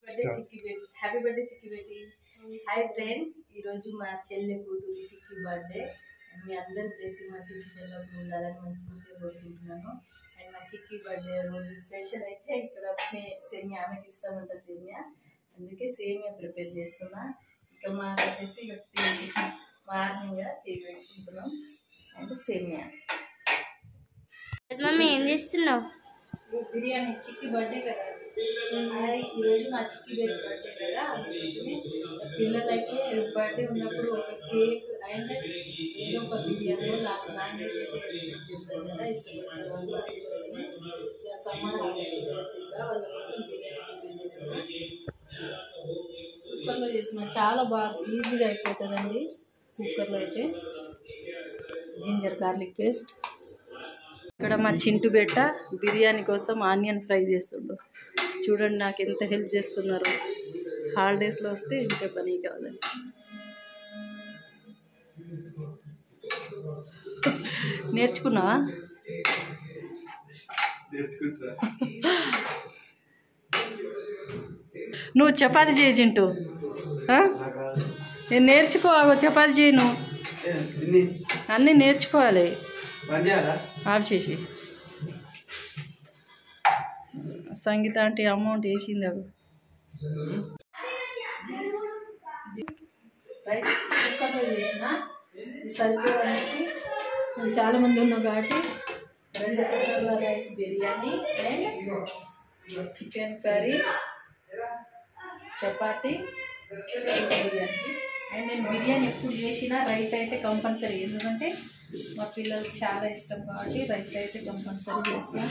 Happy birthday చిక్కి Beti. Hi friends, ఈరోజు మా చెల్లె కూతురు చిక్కి బర్త్డే. మీ అందరి బ్లెస్సింగ్ మా చిక్కి పిల్లలకు ఉండాలని మనస్ఫూర్తిగా కోరుకుంటున్నాను. అండ్ మా చిక్కి బర్త్డే రోజు స్పెషల్ అయితే ఇక్కడ సేమియా, ఆమెకి ఇష్టం ఉంటుంది సేమియా, అందుకే సేమియా ప్రిపేర్ చేస్తున్నా. ఇక మాకు వచ్చేసి మార్నింగ్ టీ పెట్టుకుంటున్నాం అంటే సేమియా. మమ్మీ ఏం చేస్తున్నావు? బిర్యానీ, చిక్కి బర్త్డే కదా, ఈరోజు మా చిక్కి బర్త్డే కదా, అందుకోసమే పిల్లలైతే బర్త్డే ఉన్నప్పుడు ఒక కేక్ అండ్ ఏదో ఒక బిర్యానీ నాన్ వెజ్ అయితే ఎక్స్పెక్ట్ చేస్తారు కదా, ఇష్టపడతారు వాళ్ళు. అందుకోసమే సమ్మర్ హాలిడేస్ వాళ్ళ కోసం బిర్యానీ ప్రిపేర్ చేస్తున్నాం. కుక్కర్లో చేస్తున్నాం, చాలా బాగా ఈజీగా అయిపోతుందండి కుక్కర్లో అయితే. Ginger garlic paste. ఇక్కడ మా చింటు బెట్ట బిర్యానీ కోసం ఆనియన్ ఫ్రై చేస్తుండ్రు. చూడండి నాకు ఎంత హెల్ప్ చేస్తున్నారు. హాలిడేస్లో వస్తే ఇంకే పని కావాలని. నేర్చుకున్నావా? నువ్వు చపాతి చేయి చింటూ, నేను నేర్చుకో. చపాతి చేయి, నువ్వు అన్నీ నేర్చుకోవాలి. ఆఫ్ చేసి సంగీత అంటే అమౌంట్ వేసింది. అవి రైస్ కుక్కర్లో చేసిన సరిపోవడానికి చాలామంది ఉన్నాం కాబట్టి 2 కుక్కర్ల rice biryani and chicken curry, chapati, biryani. And నేను బిర్యానీ ఎప్పుడు చేసినా రైట్ అయితే కంపల్సరీ, ఎందుకంటే మా పిల్లలకు చాలా ఇష్టం కాబట్టి రైట్ అయితే కంపల్సరీ చేస్తా.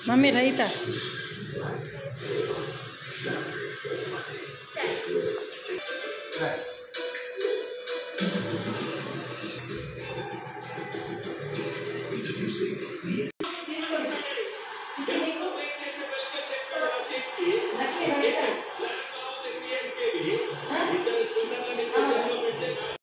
Mummy raita Right.